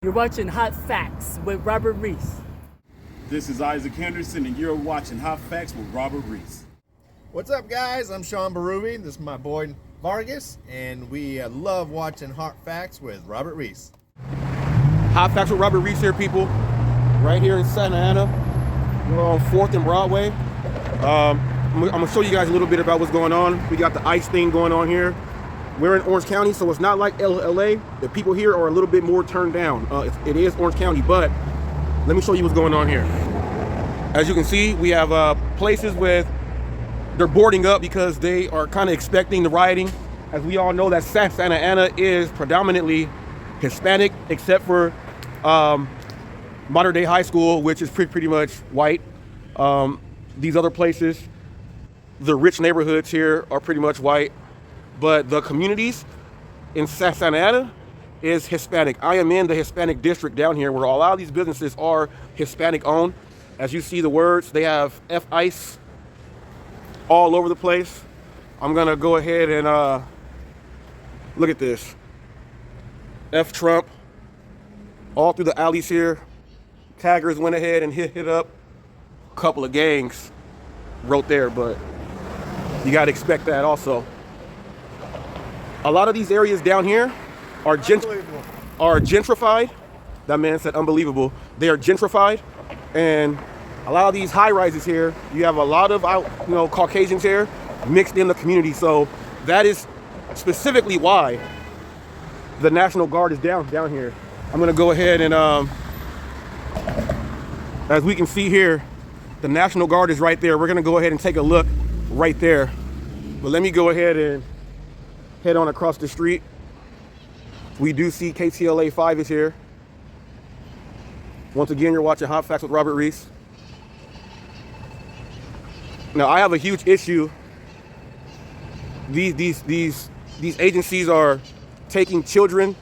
You're watching Hot Facts with Robert Reese. This is Isaac Henderson, and you're watching Hot Facts with Robert Reese. What's up, guys? I'm Sean Barubi. This is my boy Vargas, and we love watching Hot Facts with Robert Reese. Hot Facts with Robert Reese here, people. Right here in Santa Ana. We're on 4th and Broadway. I'm going to show you guys a little bit about what's going on. We got the ICE thing going on here. We're in Orange County, so it's not like LA. The people here are a little bit more turned down. It is Orange County, but let me show you what's going on here. As you can see, we have places with, they're boarding up because they are kind of expecting the rioting. As we all know, that Santa Ana is predominantly Hispanic, except for Modern Day High School, which is pretty much white. These other places, the rich neighborhoods here are pretty much white. But the communities in Santa Ana is Hispanic. I am in the Hispanic district down here where a lot of these businesses are Hispanic owned. As you see the words, they have F-ICE all over the place. I'm gonna go ahead and look at this. F-Trump, all through the alleys here. Taggers went ahead and hit up. A couple of gangs wrote there, but you gotta expect that also. A lot of these areas down here are gentrified. That man said unbelievable. They are gentrified, and a lot of these high rises here, you have a lot of Caucasians here mixed in the community. So that is specifically why the National Guard is down here. I'm gonna go ahead and as we can see here, the National Guard is right there. We're gonna go ahead and take a look right there. But let me go ahead and head on across the street. We do see KTLA 5 is here. Once again, you're watching Hot Facts with Robert Reese. Now, I have a huge issue. These agencies are taking children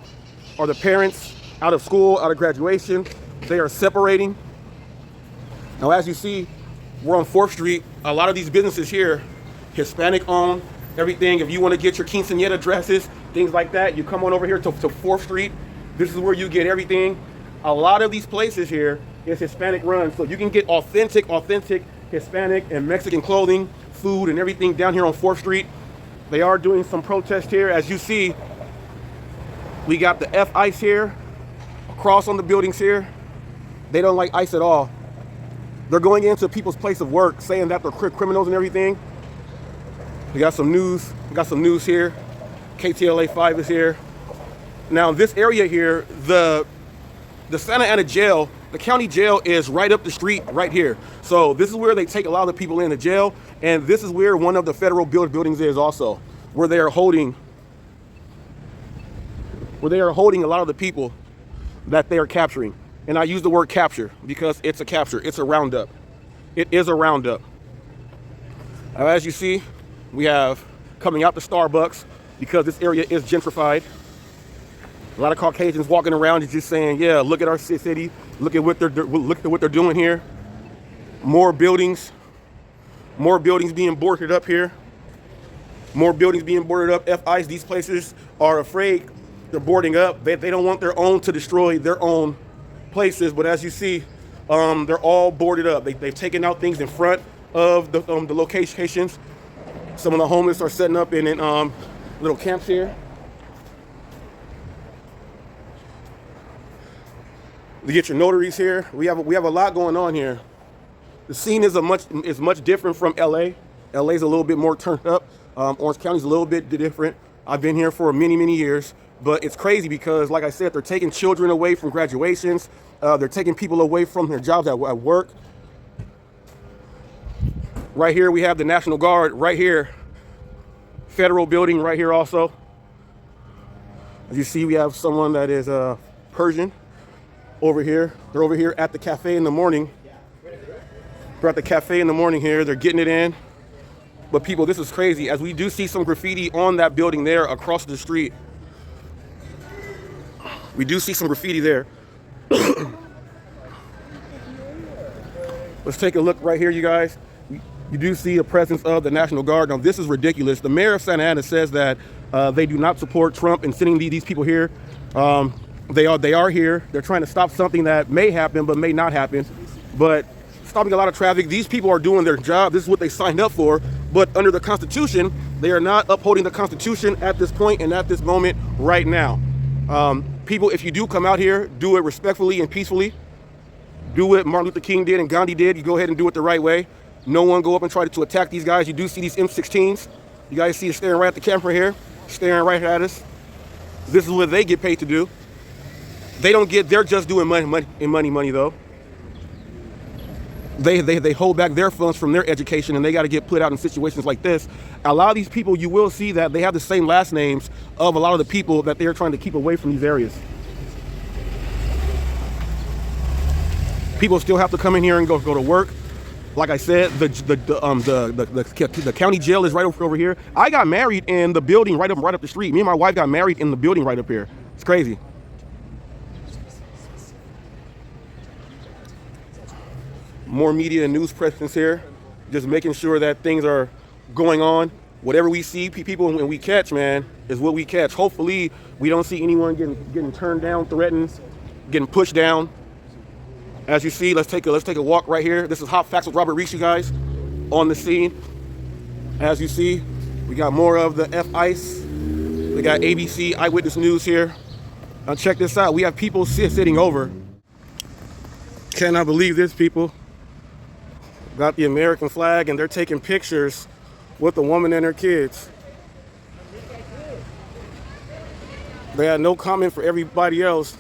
or the parents out of school, out of graduation. They are separating. Now, as you see, we're on 4th Street. A lot of these businesses here, Hispanic owned, everything. If you want to get your quinceañera dresses, things like that, you come on over here to 4th Street. This is where you get everything. A lot of these places here is Hispanic run, so you can get authentic Hispanic and Mexican clothing, food, and everything down here on 4th Street. They are doing some protest here. As you see, we got the F-ICE here, across on the buildings here. They don't like ICE at all. They're going into people's place of work, saying that they're criminals and everything. We got some news. We got some news here. KTLA 5 is here. Now, this area here, the Santa Ana jail, the county jail is right up the street right here. So this is where they take a lot of the people into jail, and this is where one of the federal buildings is also, where they are holding a lot of the people that they are capturing. And I use the word capture because it's a capture. It's a roundup. It is a roundup. As you see, we have coming out to Starbucks because this area is gentrified. A lot of Caucasians walking around and just saying, yeah, look at our city. Look at what they're doing here. More buildings being boarded up here. More buildings being boarded up. F-ICE, these places are afraid they're boarding up. They don't want their own to destroy their own places. But as you see, they're all boarded up. They've taken out things in front of the locations. Some of the homeless are setting up in little camps here. You get your notaries here. We have a lot going on here. The scene is much different from LA. LA's a little bit more turned up. Orange County's a little bit different. I've been here for many years, but it's crazy because, like I said, they're taking children away from graduations. They're taking people away from their jobs at work. Right here, we have the National Guard right here. Federal building right here also. As you see, we have someone that is Persian over here. They're over here at the cafe in the morning. They're at the cafe in the morning here. They're getting it in. But people, this is crazy. As we do see some graffiti on that building there across the street. We do see some graffiti there. Let's take a look right here, you guys. You do see the presence of the National Guard. Now, this is ridiculous. The mayor of Santa Ana says that they do not support Trump and sending these people here. They are here. They're trying to stop something that may happen but may not happen. But stopping a lot of traffic. These people are doing their job. This is what they signed up for. But under the Constitution, they are not upholding the Constitution at this point and at this moment right now. People, if you do come out here, do it respectfully and peacefully. Do what Martin Luther King did and Gandhi did. You go ahead and do it the right way. No one go up and try to attack these guys. You do see these M16s. You guys see it staring right at the camera here, staring right at us. This is what they get paid to do. They don't get, they're just doing money though. They hold back their funds from their education, and they got to get put out in situations like this. A lot of these people, you will see that they have the same last names of a lot of the people that they're trying to keep away from these areas. People still have to come in here and go to work. Like I said, the county jail is right over here. I got married in the building right up the street. Me and my wife got married in the building right up here. It's crazy. More media and news presence here, just making sure that things are going on. Whatever we see, people when we catch, man, is what we catch. Hopefully, we don't see anyone getting turned down, threatened, getting pushed down. As you see, let's take a walk right here. This is Hot Facts with Robert Reese, you guys, on the scene. As you see, we got more of the F-ICE. We got ABC Eyewitness News here. Now check this out. We have people sitting over. Cannot believe this, people. Got the American flag, and they're taking pictures with the woman and her kids. They had no comment for everybody else.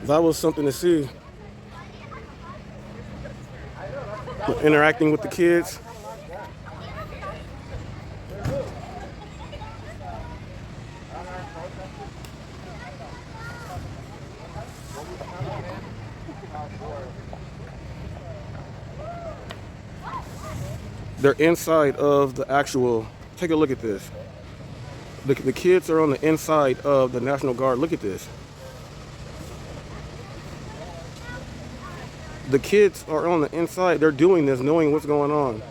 That was something to see. Interacting with the kids. They're inside of the actual, take a look at this. The kids are on the inside of the National Guard. Look at this. The kids are on the inside. They're doing this knowing what's going on.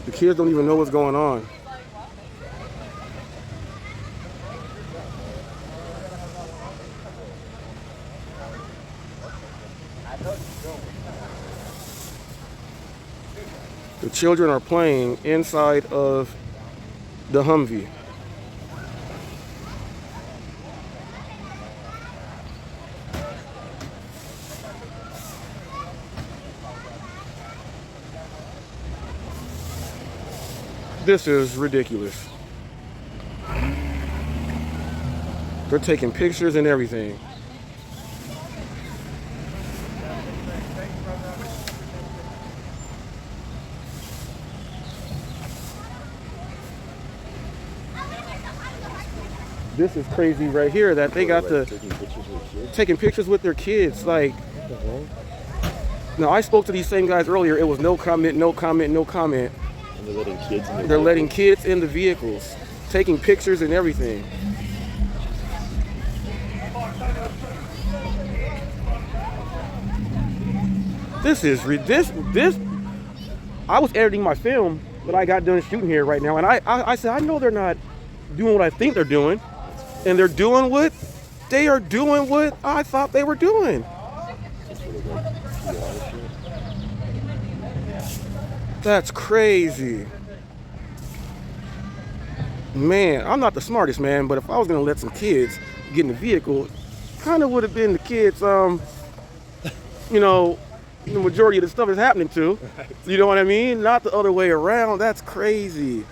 The kids don't even know what's going on. The children are playing inside of the Humvee. This is ridiculous. They're taking pictures and everything. This is crazy right here that they got the taking pictures with their kids. Like, now I spoke to these same guys earlier. It was no comment, no comment, no comment. And they're letting kids in They're letting kids in the vehicles, taking pictures and everything. This is this. I was editing my film that I got done shooting here right now, and I said, I know they're not doing what I think they're doing, and they're doing what I thought they were doing. That's crazy. Man, I'm not the smartest man, but if I was gonna let some kids get in the vehicle, kind of would have been the kids, you know, the majority of the stuff is happening to. You know what I mean? Not the other way around. That's crazy.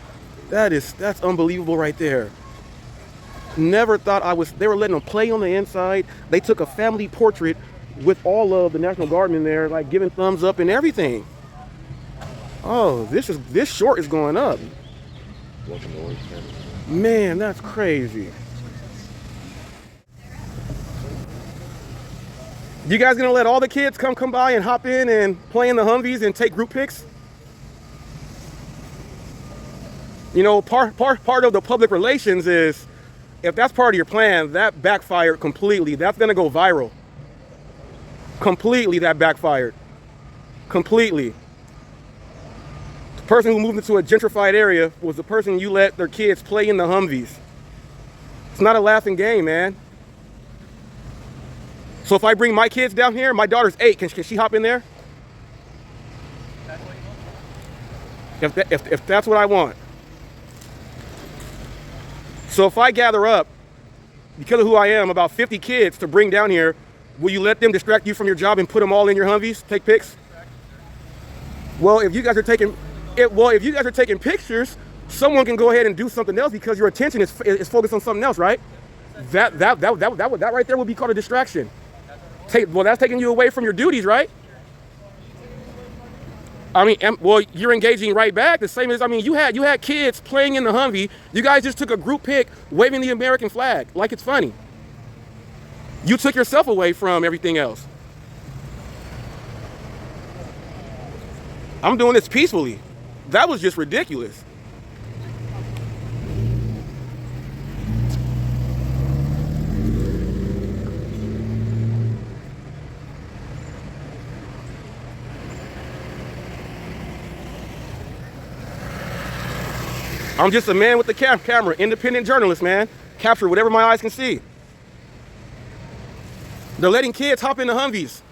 That's unbelievable right there. Never thought they were letting them play on the inside. They took a family portrait with all of the National Guardmen there, like giving thumbs up and everything. Oh, this short is going up. Man, that's crazy. You guys gonna let all the kids come by and hop in and play in the Humvees and take group pics? You know, part of the public relations is, if that's part of your plan, that backfired completely. That's gonna go viral. Completely, that backfired. completely. The person who moved into a gentrified area was the person you let their kids play in the Humvees. It's not a laughing game, man. So if I bring my kids down here, my daughter's 8, can she hop in there? If that's what I want. So if I gather up, because of who I am, about 50 kids to bring down here, will you let them distract you from your job and put them all in your Humvees, take pics? Well, if you guys are taking pictures, someone can go ahead and do something else because your attention is focused on something else, right? That right there would be called a distraction. Well, that's taking you away from your duties, right? I mean, well, you're engaging right back. The same as, I mean, you had kids playing in the Humvee. You guys just took a group pic waving the American flag like it's funny. You took yourself away from everything else. I'm doing this peacefully. That was just ridiculous. I'm just a man with the camera, independent journalist, man. Capture whatever my eyes can see. They're letting kids hop in the Humvees.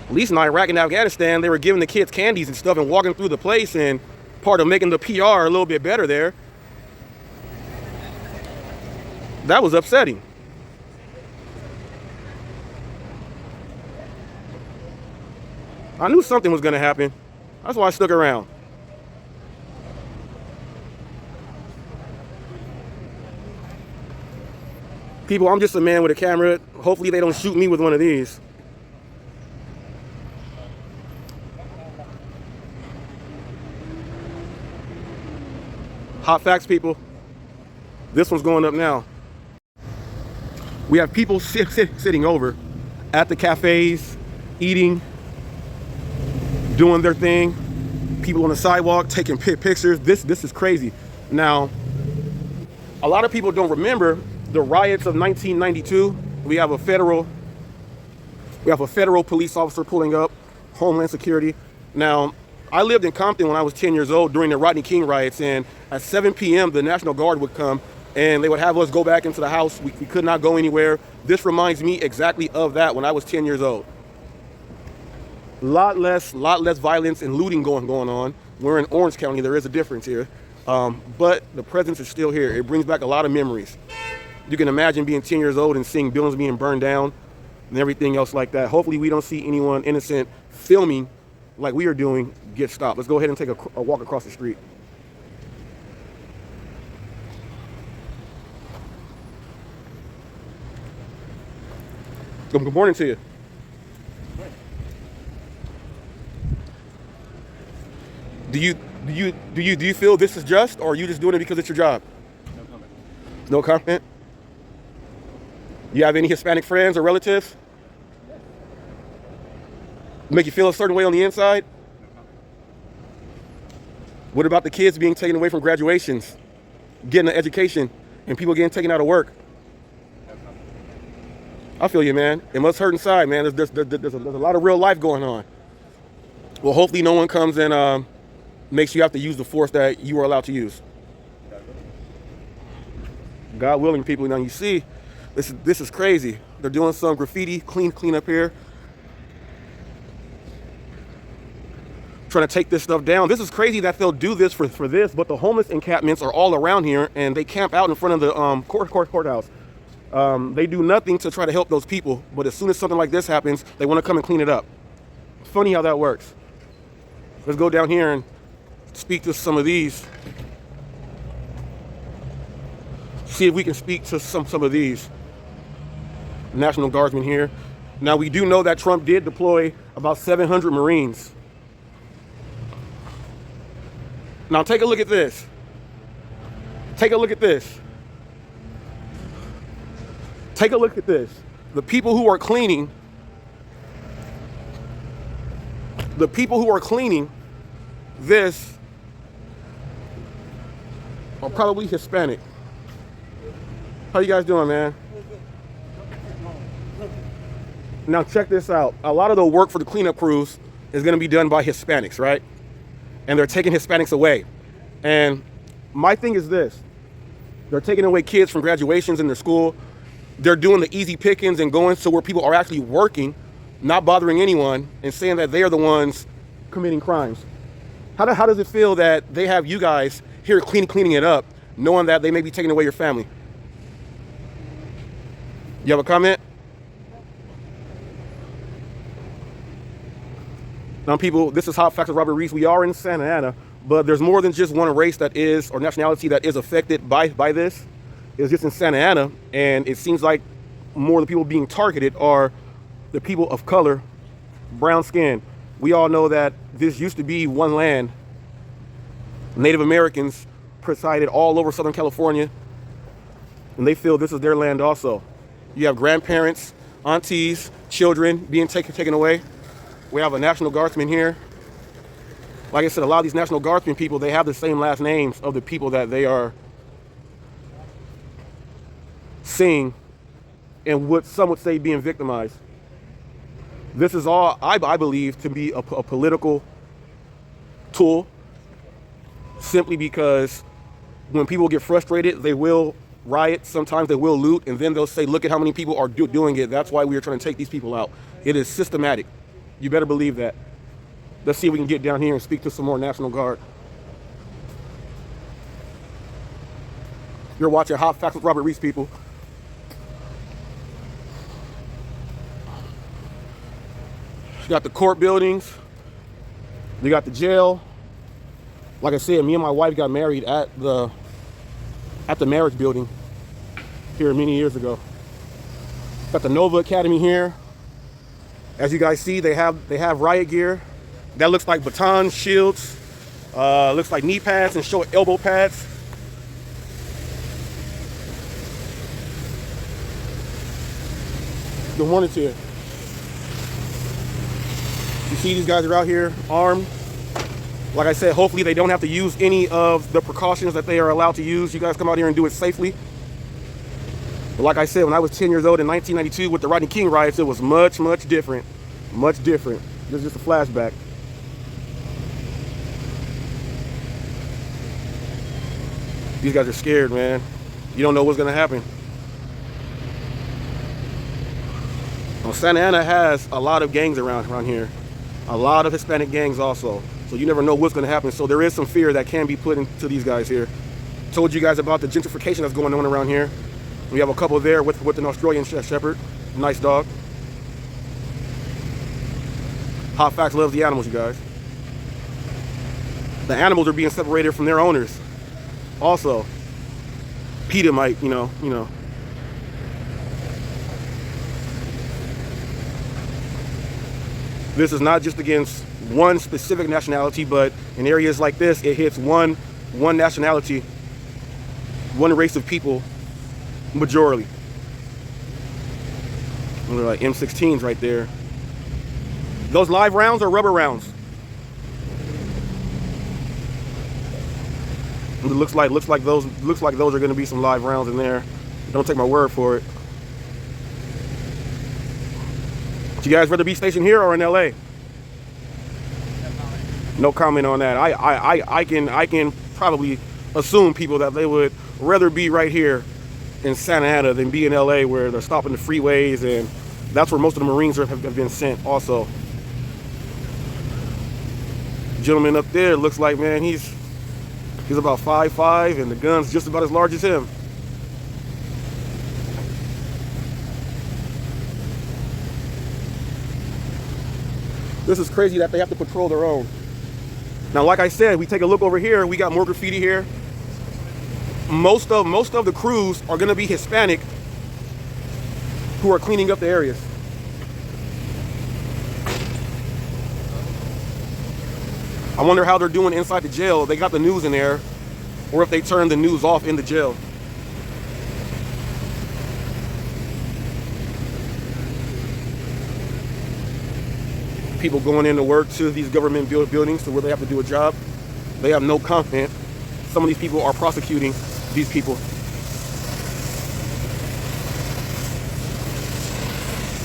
At least in Iraq and Afghanistan, they were giving the kids candies and stuff and walking through the place, and part of making the PR a little bit better there. That was upsetting. I knew something was going to happen. That's why I stuck around. People, I'm just a man with a camera. Hopefully they don't shoot me with one of these. Hot facts, people. This one's going up now. We have people sitting over at the cafes, eating, doing their thing. People on the sidewalk taking pictures. This is crazy. Now, a lot of people don't remember the riots of 1992. We have a federal police officer pulling up, Homeland Security. Now, I lived in Compton when I was 10 years old during the Rodney King riots, and at 7 p.m. the National Guard would come and they would have us go back into the house. We could not go anywhere. This reminds me exactly of that when I was 10 years old. Lot less violence and looting going on. We're in Orange County. There is a difference here, but the presence is still here. It brings back a lot of memories. You can imagine being 10 years old and seeing buildings being burned down and everything else like that. Hopefully we don't see anyone innocent filming like we are doing get stopped. Let's go ahead and take a walk across the street. Good morning to you. Do you feel this is just, or are you just doing it because it's your job? No comment. No comment? You have any Hispanic friends or relatives? Make you feel a certain way on the inside? No comment. What about the kids being taken away from graduations, getting an education, and people getting taken out of work? No comment. I feel you, man. It must hurt inside, man. There's a lot of real life going on. Well, hopefully no one comes and makes you have to use the force that you are allowed to use. God willing, people. Now you see, this is crazy. They're doing some graffiti, clean up here, trying to take this stuff down. This is crazy that they'll do this for this, but the homeless encampments are all around here, and they camp out in front of the courthouse. They do nothing to try to help those people, but as soon as something like this happens, they want to come and clean it up. Funny how that works. Let's go down here and speak to some of these. See if we can speak to some of these National Guardsmen here. Now, we do know that Trump did deploy about 700 Marines. Now, take a look at this. Take a look at this. Take a look at this. The people who are cleaning, this are probably Hispanic. How you guys doing, man? Now check this out. A lot of the work for the cleanup crews is going to be done by Hispanics, right? And they're taking Hispanics away. And my thing is this. They're taking away kids from graduations in their school. They're doing the easy pickings and going to where people are actually working, not bothering anyone, and saying that they are the ones committing crimes. How does it feel that they have you guys here cleaning it up, knowing that they may be taking away your family? You have a comment? Now, people, this is Hot Facts with Robert Reese. We are in Santa Ana, but there's more than just one race that is, or nationality that is affected by this. It's just in Santa Ana, and it seems like more of the people being targeted are the people of color, brown skin. We all know that this used to be one land. Native Americans presided all over Southern California, and they feel this is their land also. You have grandparents, aunties, children being taken away. We have a National Guardsman here. Like I said, a lot of these National Guardsmen people, they have the same last names of the people that they are seeing and what some would say being victimized. This is all, I believe, to be a political tool, simply because when people get frustrated, they will riot. Sometimes they will loot, and then they'll say, look at how many people are doing it. That's why we are trying to take these people out. It is systematic. You better believe that. Let's see if we can get down here and speak to some more National Guard. You're watching Hot Facts with Robert Reese, people. You got the court buildings. You got the jail. Like I said, me and my wife got married at the marriage building here many years ago. Got the Nova Academy here. As you guys see, they have riot gear. That looks like batons, shields, looks like knee pads and elbow pads. Good morning to you. You see these guys are out here armed. Like I said, hopefully they don't have to use any of the precautions that they are allowed to use. You guys come out here and do it safely. But like I said, when I was 10 years old in 1992 with the Rodney King riots, it was much, much different. Much different. This is just a flashback. These guys are scared, man. You don't know what's gonna happen. Well, Santa Ana has a lot of gangs around here. A lot of Hispanic gangs also. So you never know what's gonna happen. So there is some fear that can be put into these guys here. Told you guys about the gentrification that's going on around here. We have a couple there with an Australian Shepherd. Nice dog. Hot Facts loves the animals, you guys. The animals are being separated from their owners. Also, PETA might, you know. This is not just against one specific nationality, but in areas like this, it hits one nationality, one race of people, majorly. And they're like M16s right there. Those live rounds are rubber rounds. It looks like those are going to be some live rounds in there. Don't take my word for it. Would you guys rather be stationed here or in LA? No comment on that. I can probably assume people that they would rather be right here in Santa Ana than be in LA, where they're stopping the freeways, and that's where most of the Marines have been sent also. Gentleman up there looks like, man, he's about 5'5", and the gun's just about as large as him. This is crazy that they have to patrol their own. Now, like I said, we take a look over here, we got more graffiti here. Most of the crews are gonna be Hispanic who are cleaning up the areas. I wonder how they're doing inside the jail. They got the news in there, or if they turn the news off in the jail. People going into work to these government buildings to where they have to do a job. They have no confidence. Some of these people are prosecuting these people.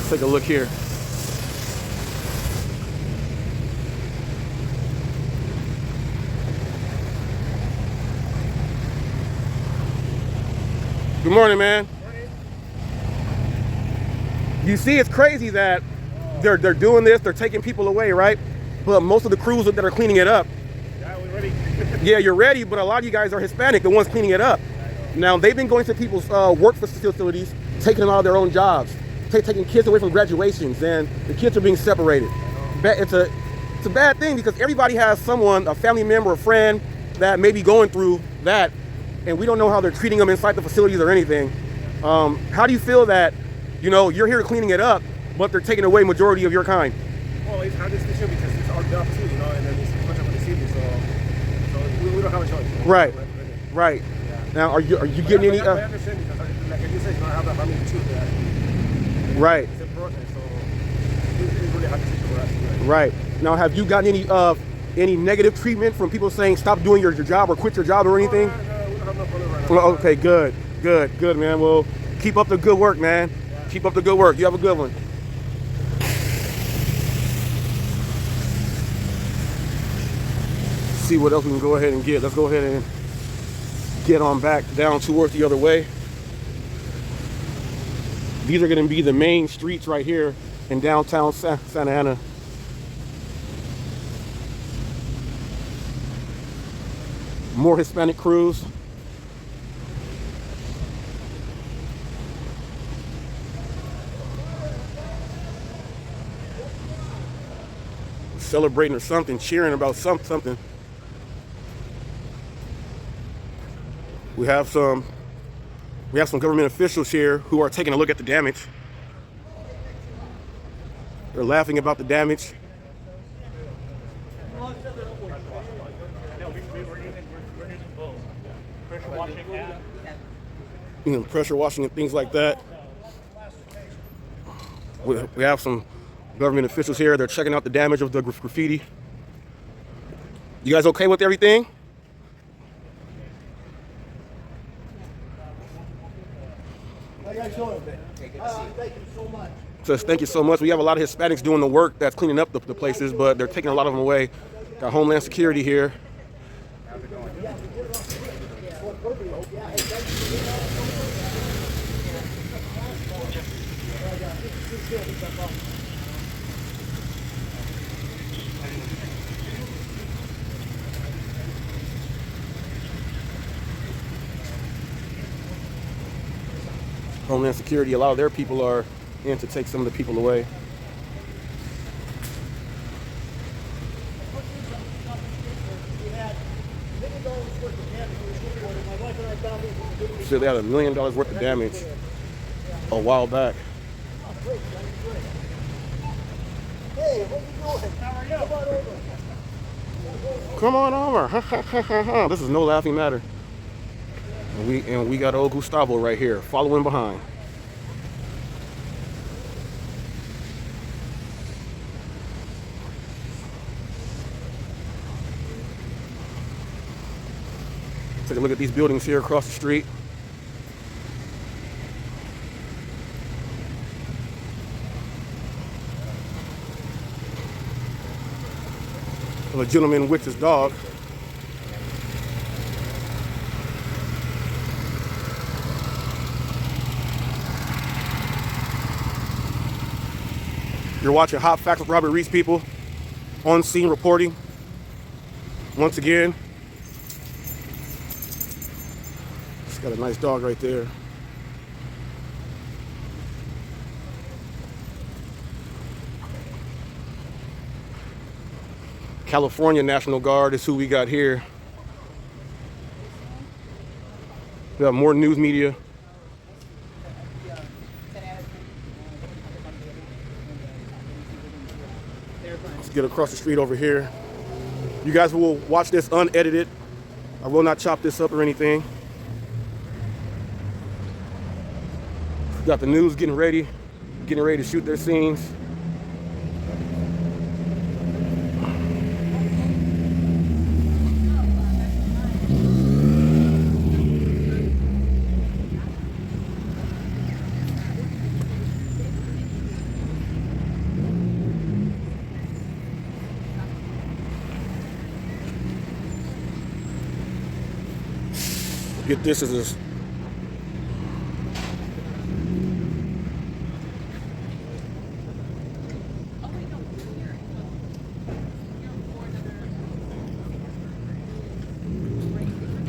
Let's take a look here. Good morning, man. You see, it's crazy that they're doing this, they're taking people away, right? But most of the crews that are cleaning it up, Yeah, we're ready. yeah, you're ready, but a lot of you guys are Hispanic, the ones cleaning it up. Now, they've been going to people's work facilities, taking them out of their own jobs, taking kids away from graduations, and the kids are being separated. It's a bad thing because everybody has someone, a family member, a friend, that may be going through that, and we don't know how they're treating them inside the facilities or anything. How do you feel that, you know, you're here cleaning it up, but they're taking away majority of your kind? Well, it's hard decision because it's our job too, you know, and then it's much of the city, so we don't have a choice. You know? Right, right. Yeah. Now, are you getting any? I understand because, like you said, you know, I have a family too. Yeah. Right. It's a process, so it's really hard decision for us. Right. Now, have you gotten any negative treatment from people saying stop doing your job or quit your job or anything? No, we don't have no problem right now. Well, okay, good, man. Well, keep up the good work, man. Yeah. Keep up the good work. You have a good one. See what else we can go ahead and get. Let's go ahead and get on back down towards the other way. These are going to be the main streets right here in downtown Santa Ana. More Hispanic crews. Celebrating or something, cheering about something. We have some government officials here who are taking a look at the damage. They're laughing about the damage. You know, pressure washing and things like that. We have some government officials here. They're checking out the damage of the graffiti. You guys okay with everything? Thank you so much. Says thank you so much. We have a lot of Hispanics doing the work that's cleaning up the places, but they're taking a lot of them away. Got Homeland Security here. Homeland Security, a lot of their people are in to take some of the people away. So they had $1 million worth of damage a while back. Hey, what you doing? How are you? Come on over. This is no laughing matter. And we got old Gustavo right here following behind. Take a look at these buildings here across the street. A gentleman with his dog. You're watching Hot Facts with Robert Reese, people. On scene reporting. Once again. It's got a nice dog right there. California National Guard is who we got here. We have more news media. Let's get across the street over here. You guys will watch this unedited. I will not chop this up or anything. Got the news getting ready to shoot their scenes. get this as a...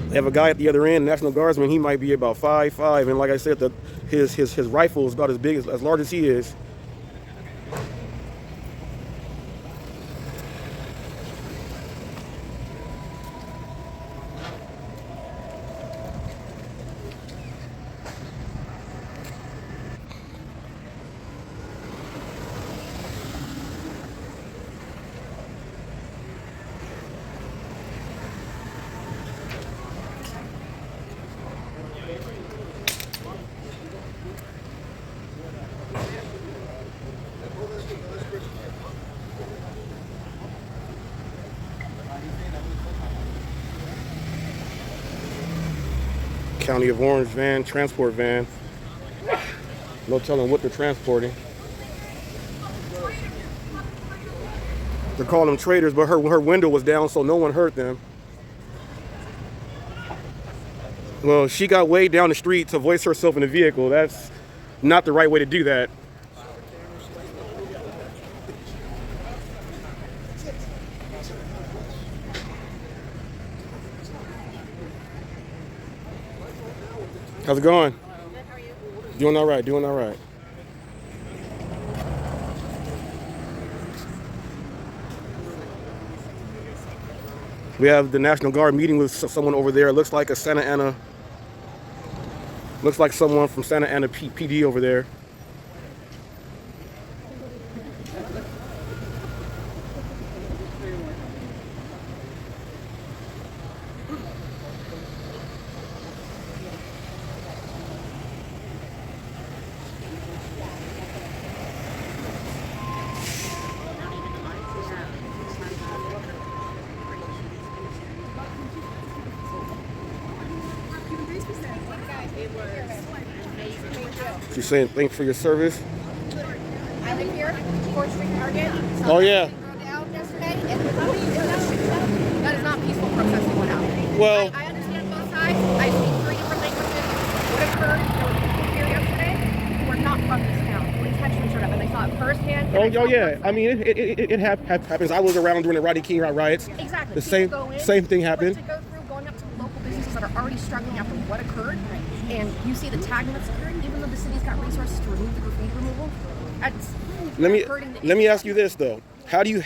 They have a guy at the other end, National Guardsman. He might be about 5'5", and like I said, his rifle is about as big as large as he is. County of Orange van, transport van. No telling what they're transporting. They're calling them traders, but her window was down, so no one hurt them. Well, she got way down the street to voice herself in the vehicle. That's not the right way to do that. How's it going? Good, how are you? Doing all right, doing all right. We have the National Guard meeting with someone over there. It looks like a Santa Ana, looks like someone from Santa Ana PD over there. She's saying thanks for your service. I live here, 4th Street Market. Oh, yeah. Down yesterday, and that is not peaceful protest going out. Well, I understand both sides. I see 3 different languages. What occurred, there were people here yesterday who were not from this town, who intentionally showed up, and they saw it firsthand. oh yeah. I mean, it happens. I was around during the Rodney King riots. Exactly. The same thing happened. To go through, going up to local businesses that are already struggling after what occurred, and you see the tagging that's occurring, even though the city's got resources to remove the graffiti removal. Let me ask you this though. How do you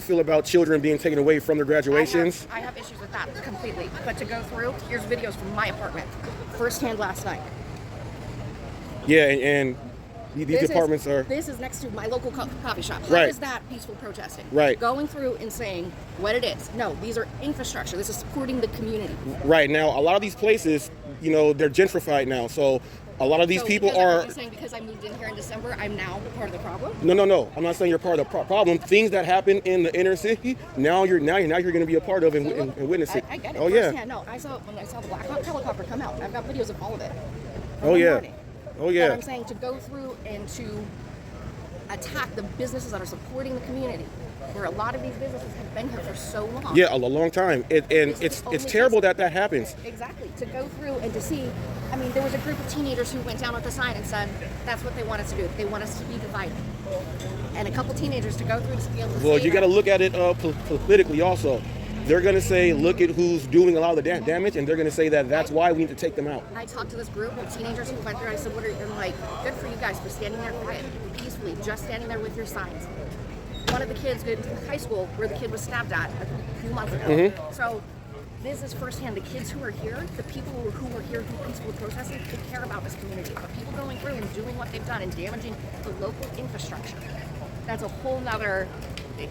feel about children being taken away from their graduations? I have issues with that completely. But to go through, here's videos from my apartment, firsthand last night. Yeah, and these departments are... This is next to my local coffee shop. How Right. is that peaceful protesting? Right. Going through and saying what it is. No, these are infrastructure. This is supporting the community. Right. Now, a lot of these places, you know, they're gentrified now. So a lot of these people are... You're saying because I moved in here in December, I'm now part of the problem? No. I'm not saying you're part of the problem. Things that happen in the inner city, now you're going to be a part of and witness it. I get it. Oh, yeah. Firsthand. No, when I saw the Black Hawk helicopter come out, I've got videos of all of it. Oh, yeah. Morning. Oh, yeah. But I'm saying to go through and to attack the businesses that are supporting the community, where a lot of these businesses have been here for so long. Yeah, a long time. It's terrible that happens. Exactly. To go through and to see, I mean, there was a group of teenagers who went down with the sign and said, that's what they want us to do. They want us to be divided. And a couple teenagers to go through and to be able to Well, say you got to that. look at it politically also. They're going to say, look at who's doing a lot of the damage, and they're going to say that that's why we need to take them out. I talked to this group of teenagers who went through. I said, "What are you?" I'm like, "Good for you guys for standing there quiet, peacefully, just standing there with your signs." One of the kids went to high school where the kid was stabbed at a few months ago. Mm-hmm. So this is firsthand. The kids who are here, the people who are here who peacefully protesting, they care about this community. But people going through and doing what they've done and damaging the local infrastructure, that's a whole nother.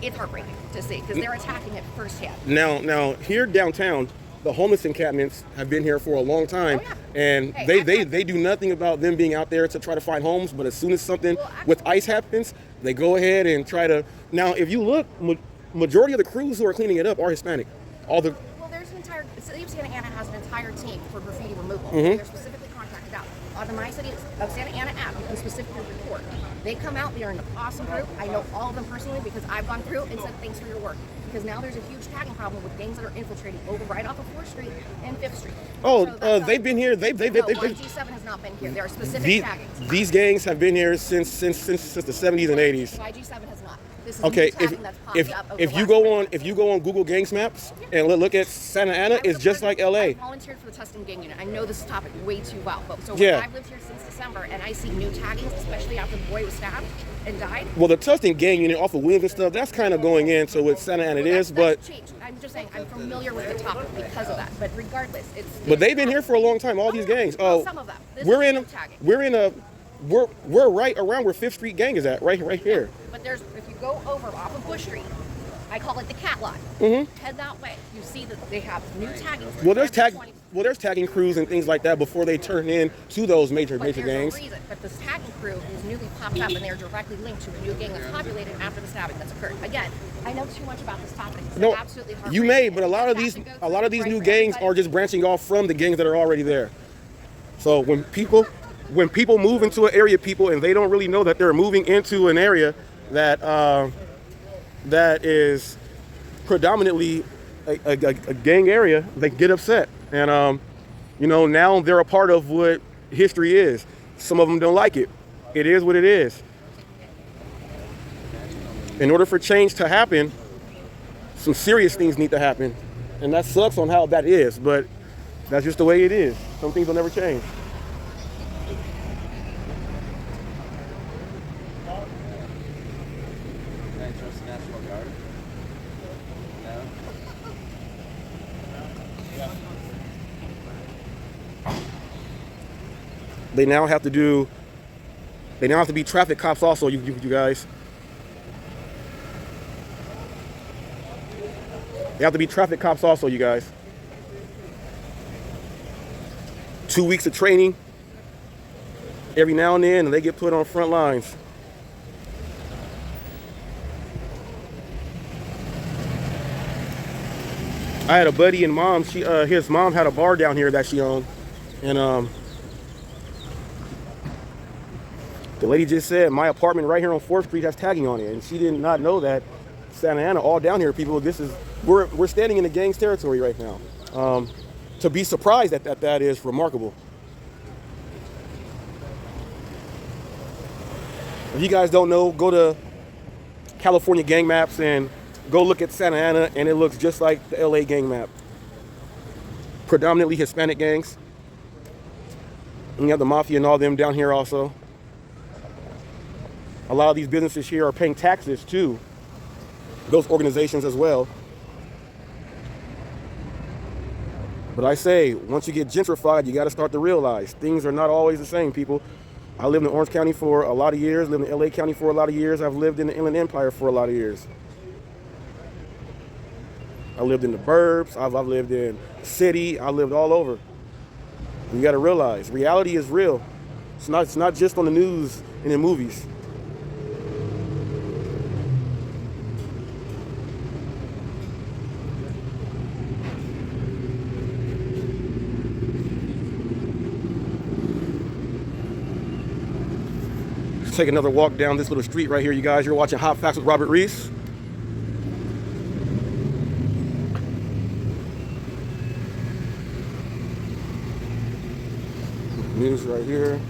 It's heartbreaking to see because they're attacking it firsthand. Now here downtown, the homeless encampments have been here for a long time, Oh, yeah. and they do nothing about them being out there to try to find homes. But as soon as something with ICE happens, they go ahead and try to. Now, if you look, majority of the crews who are cleaning it up are Hispanic. Well, there's an entire. The city of Santa Ana has an entire team for graffiti removal. Mm-hmm. They're specifically contracted out. on the My City of Santa Ana app, you can specifically report. They come out, they are an awesome group. I know all of them personally because I've gone through and said thanks for your work. Because now there's a huge tagging problem with gangs that are infiltrating over right off of 4th Street and 5th Street. Oh, So they've been here. They've no, YG7 has not been here. There are specific taggings. These gangs have been here since the 70s and 80s. YG7 has not. This is Okay, new tagging that's popped up over if the you go on Google Gangs Maps and look at Santa Ana, it's just like LA. I volunteered for the testing gang unit. I know this topic way too well. But so Yeah. I've lived here since December, and I see new taggings, especially after the boy was stabbed and died. Well, the Tustin gang unit off of Williams and stuff, that's kind of going in, so with Santa Ana it is, but That's changed. I'm just saying I'm familiar with the topic because of that. But regardless, it's. but they've been here for a long time. All these gangs. Oh, some of them. This we're is in new tagging. we're right around where 5th Street gang is at, right here. But if you go over off of Bush Street, I call it the cat lot. Head that way. You see that they have new taggings. Well, there's tagging crews and things like that before they turn in to those major But gangs. there's a reason. But this tagging crew is newly popped up, and they're directly linked to a new gang that's populated after the stabbing that's occurred. Again, I know too much about this topic. It's No, absolutely you may, but a heartbreaking. lot of these new gangs are just branching off from the gangs that are already there. So when people move into an area, and they don't really know that they're moving into an area that is predominantly a gang area, they get upset. And now they're a part of what history is. Some of them don't like it. It is what it is. In order for change to happen, some serious things need to happen. And that sucks on how that is, but that's just the way it is. Some things will never change. They now have to be traffic cops also, you guys. They have to be traffic cops also, you guys. 2 weeks of training every now and then, and they get put on front lines. I had a buddy and mom, his mom had a bar down here that she owned, and the lady just said, my apartment right here on 4th Street has tagging on it. And she did not know that Santa Ana, all down here, people, we're standing in the gang's territory right now. To be surprised at that is remarkable. If you guys don't know, go to California gang maps and go look at Santa Ana, and it looks just like the LA gang map. Predominantly Hispanic gangs. And you have the mafia and all them down here also. A lot of these businesses here are paying taxes to those organizations as well. But I say, once you get gentrified, you got to start to realize things are not always the same, people. I lived in Orange County for a lot of years, lived in LA County for a lot of years. I've lived in the Inland Empire for a lot of years. I lived in the burbs, I've lived in the city, I lived all over. You got to realize, reality is real. It's not just on the news and in movies. Take another walk down this little street right here, you guys. You're watching Hot Facts with Robert Reese. News right here.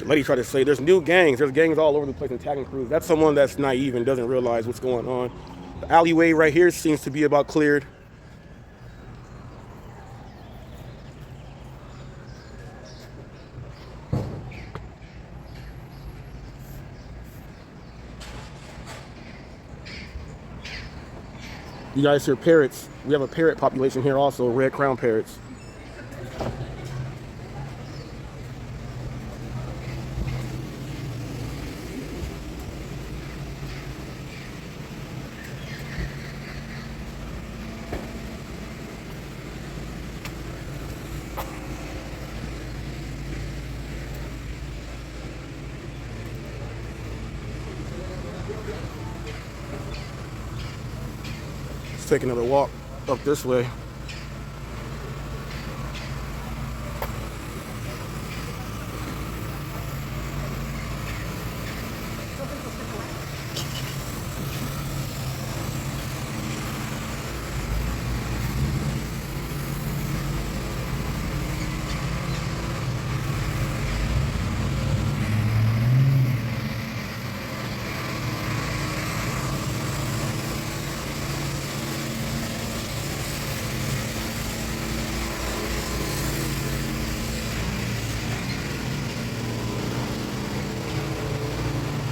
Lady tried to say there's new gangs. There's gangs all over the place and tagging crews. That's someone that's naive and doesn't realize what's going on. The alleyway right here seems to be about cleared. You guys hear parrots. We have a parrot population here also, red crown parrots. Let's take another walk up this way.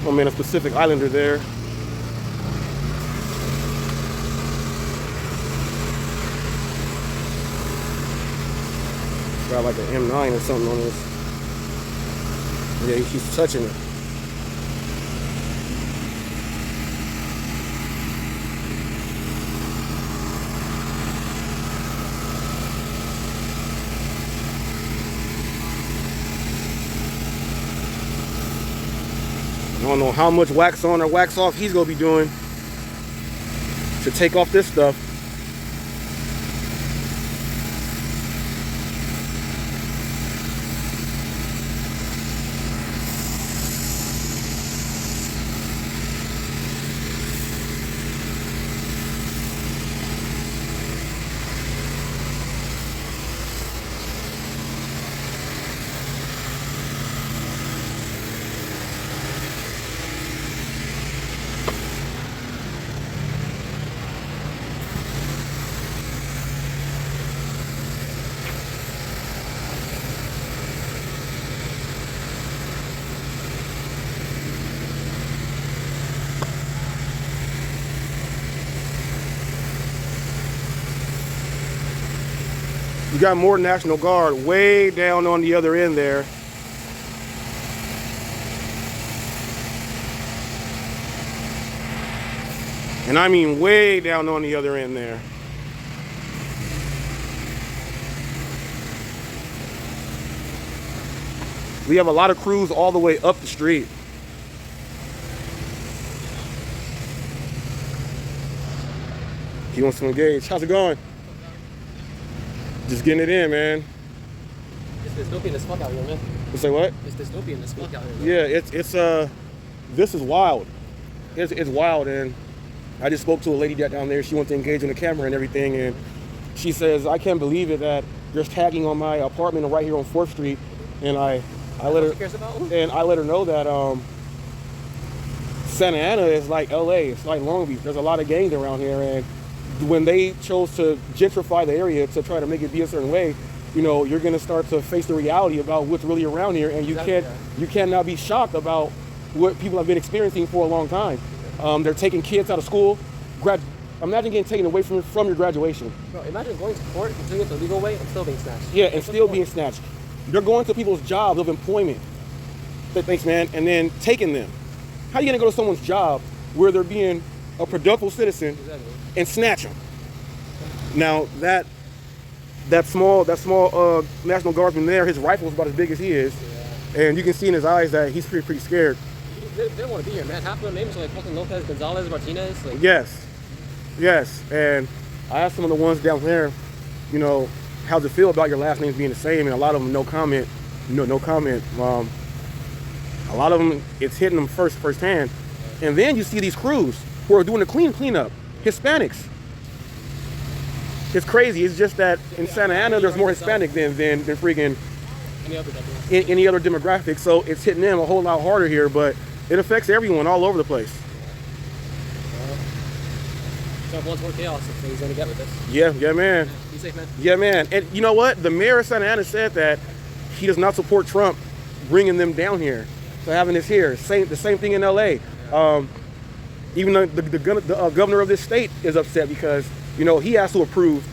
Oh man, a Pacific Islander there. Got like an M9 or something on this. Yeah, he's touching it. I don't know how much wax on or wax off he's gonna be doing to take off this stuff. You got more National Guard way down on the other end there. And I mean way down on the other end there. We have a lot of crews all the way up the street. He wants to engage. How's it going? Just getting it in, man. It's dystopian as fuck out here, man. You say what? It's dystopian as fuck out here. Yeah, it's this is wild. It's wild, and I just spoke to a lady down there. She wants to engage on the camera and everything, and she says, I can't believe it that there's tagging on my apartment right here on 4th Street, and I let her know that Santa Ana is like LA, it's like Long Beach. There's a lot of gangs around here, and when they chose to gentrify the area to try to make it be a certain way, you know, you're gonna start to face the reality about what's really around here, and you cannot be shocked about what people have been experiencing for a long time. They're taking kids out of school. Imagine getting taken away from your graduation. Bro, imagine going to court and doing it the legal way and still being snatched. Yeah, and still being snatched. They're going to people's jobs of employment. Thanks, man. And then taking them. How are you gonna go to someone's job where they're being a productive citizen and snatch them? Now that small National Guardsman there, his rifle is about as big as he is, and you can see in his eyes that he's pretty scared. They don't want to be here, man. Half of their names are like fucking Lopez, Gonzalez, Martinez. Like. Yes. And I asked some of the ones down there, you know, how's it feel about your last names being the same? And a lot of them, no comment. No comment. A lot of them, it's hitting them firsthand. And then you see these crews who are doing the cleanup. Hispanics. It's crazy. It's just that in Santa Ana, there's more Hispanic than freaking any other demographic. So it's hitting them a whole lot harder here, but it affects everyone all over the place. So if one's more chaos, if he's gonna get with this. Yeah, man. Be safe, man. Yeah, man. And you know what? The mayor of Santa Ana said that he does not support Trump bringing them down here. So having this here, the same thing in LA. Even though the governor of this state is upset because, you know, he has to approve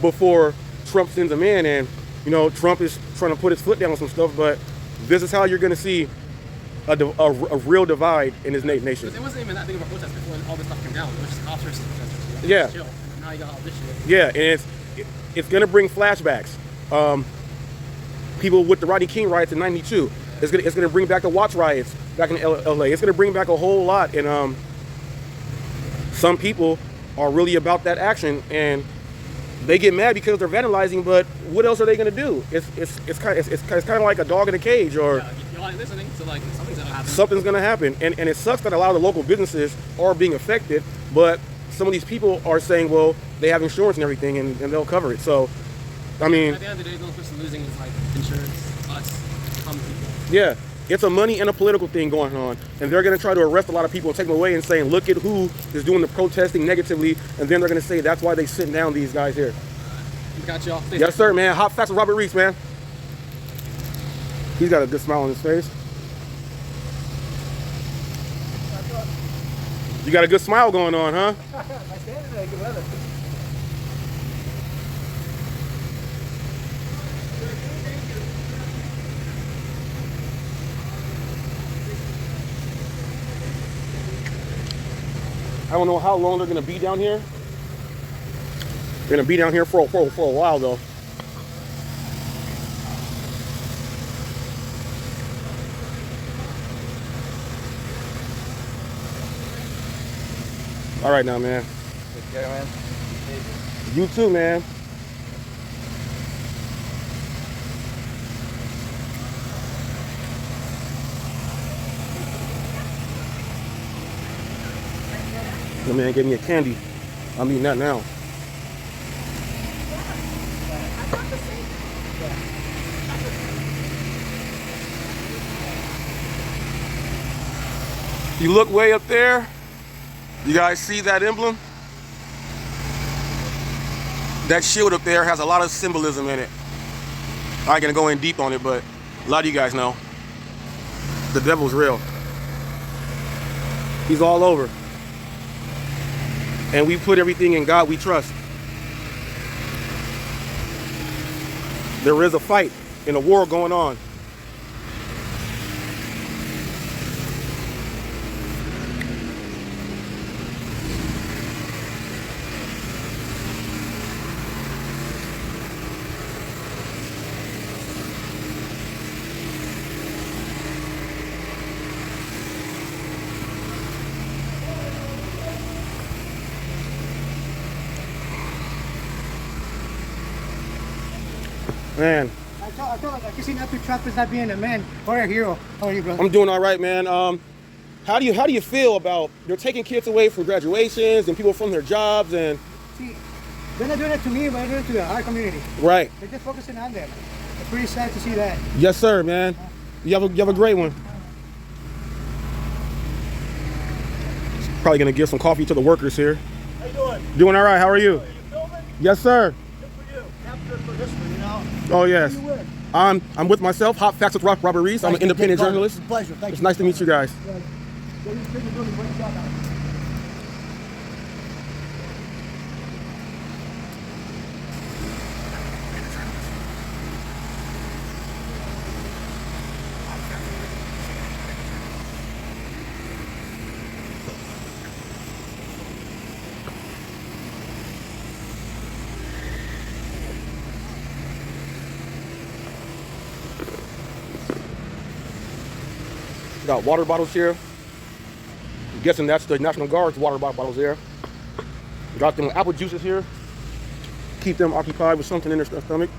before Trump sends him in, and you know Trump is trying to put his foot down on some stuff. But this is how you're going to see a real divide in this nation. It wasn't even that big of a protest before all this stuff came down. It was just officers protesting. Yeah. Chill. And now you got all this shit. Yeah, and it's going to bring flashbacks. People with the Rodney King riots in '92. It's going to bring back the Watts riots back in LA. It's going to bring back a whole lot, and some people are really about that action, and they get mad because they're vandalizing. But what else are they gonna do? It's kind of like a dog in a cage, or you aren't listening, so like something's gonna happen. Something's gonna happen, and it sucks that a lot of the local businesses are being affected. But some of these people are saying, well, they have insurance and everything, and they'll cover it. So, I mean, at the end of the day, the only person losing is like insurance, us, common people. yeah, it's a money and a political thing going on, and they're going to try to arrest a lot of people and take them away and saying, look at who is doing the protesting negatively, and then they're going to say that's why they sitting down these guys here. Got y'all. Yes, sir, man. Hot Facts with Robert Reese, man. He's got a good smile on his face. You got a good smile going on, huh? I don't know how long they're gonna be down here. They're gonna be down here for a while though. All right now, man. Take care, man. You too, man. The man gave me a candy. I'm eating that now. You look way up there. You guys see that emblem? That shield up there has a lot of symbolism in it. I ain't gonna go in deep on it, but a lot of you guys know. The devil's real. He's all over. And we put everything in God we trust. There is a fight and a war going on. Man, I feel like kissing up to Trump is not being a man or a hero. How are you, brother? I'm doing all right, man. How do you feel about they're taking kids away from graduations and people from their jobs and? See, they're not doing it to me, but they're doing it to our community. Right. They're just focusing on them. It's pretty sad to see that. Yes, sir, man. You have a great one. Probably gonna give some coffee to the workers here. How you doing? Doing all right. How are you? You filming? Yes, sir. Good for you. Capture for this one, you know. Oh yes. Who you with? I'm with myself. Hot Facts with Robert Reese. I'm an independent journalist. It's a pleasure. Thank It's you. nice to meet you guys. You're doing a great job out. Got water bottles here. I'm guessing that's the National Guard's water bottles there. Got them apple juices here. Keep them occupied with something in their stomach.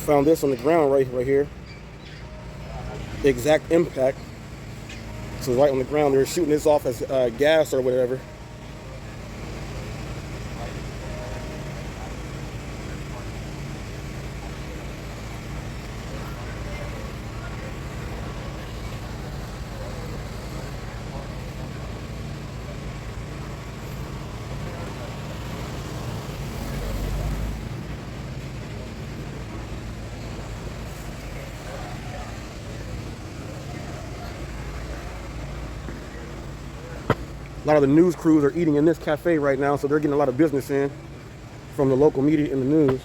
Found this on the ground right here. exact impact. So right on the ground, they're shooting this off as gas or whatever. A lot of the news crews are eating in this cafe right now, so they're getting a lot of business in from the local media and the news.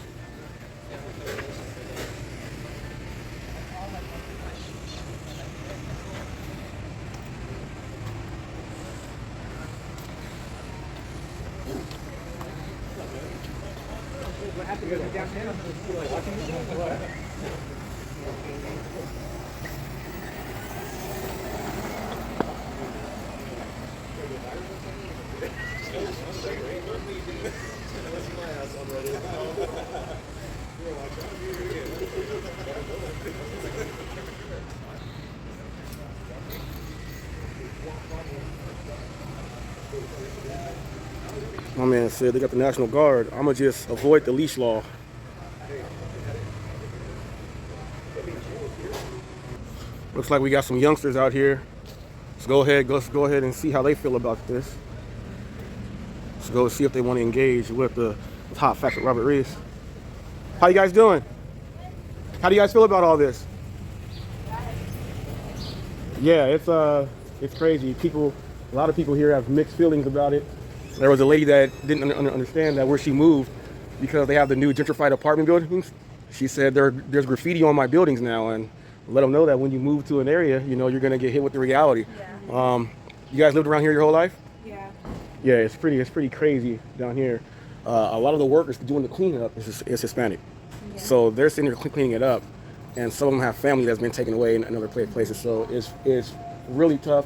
My man said they got the National Guard. I'ma just avoid the leash law. Looks like we got some youngsters out here. Let's go ahead and see how they feel about this. Let's go see if they want to engage with Hot Facts with Robert Reese. How you guys doing? How do you guys feel about all this? Yeah, it's crazy. A lot of people here have mixed feelings about it. There was a lady that didn't understand that where she moved because they have the new gentrified apartment buildings. She said there's graffiti on my buildings now, and let them know that when you move to an area, you know, you're gonna get hit with the reality. Yeah. You guys lived around here your whole life? Yeah. Yeah, it's pretty crazy down here. A lot of the workers doing the cleanup is Hispanic, yeah. So they're sitting there cleaning it up, and some of them have family that's been taken away in other places. So it's really tough.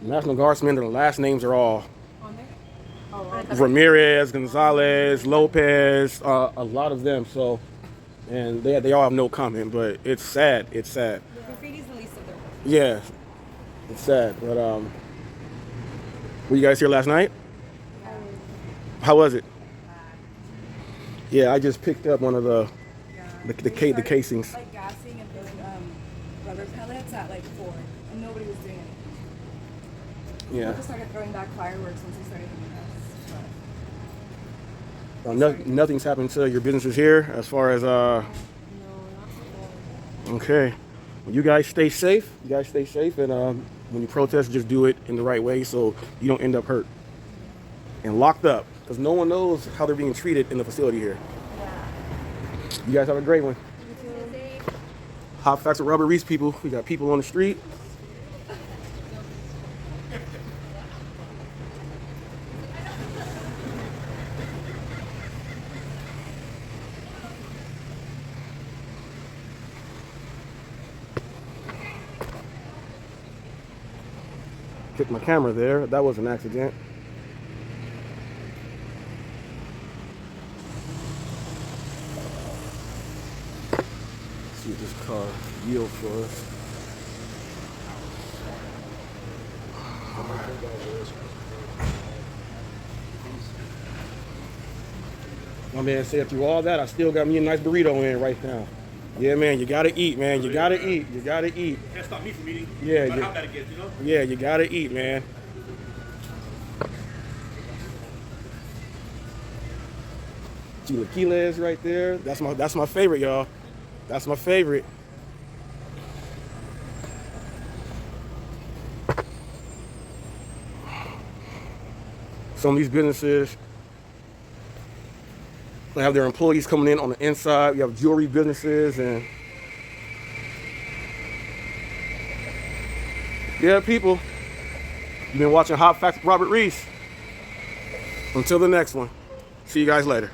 National Guardsmen, their last names are all Ramirez, Gonzalez, Lopez, a lot of them. So, and they all have no comment, but it's sad. It's sad. The graffiti's the least of their problems. Yeah, it's sad. But were you guys here last night? How was it? Yeah, I just picked up one of the casings. Like gassing and throwing rubber pellets at like 4, and nobody was doing anything. Yeah. People just started throwing back fireworks once we started doing this. Nothing's happened to your businesses here as far as No, not so far. Okay. Well, you guys stay safe. And when you protest, just do it in the right way so you don't end up hurt and locked up, because no one knows how they're being treated in the facility here. Yeah. You guys have a great one. Hot Facts with Robert Reese, people. We got people on the street. Kicked my camera there. That was an accident. Let's see what this car yields for us. My man said through all that, I still got me a nice burrito in right now. Yeah, man, you gotta eat, man. You gotta eat. Can't stop me from eating. Yeah, how bad it gets, you know? Yeah, you gotta eat, man. Chilaquiles right there. That's my favorite, y'all. That's my favorite. Some of these businesses, they have their employees coming in on the inside. You have jewelry businesses and yeah, people. You've been watching Hot Facts with Robert Reese. Until the next one. See you guys later.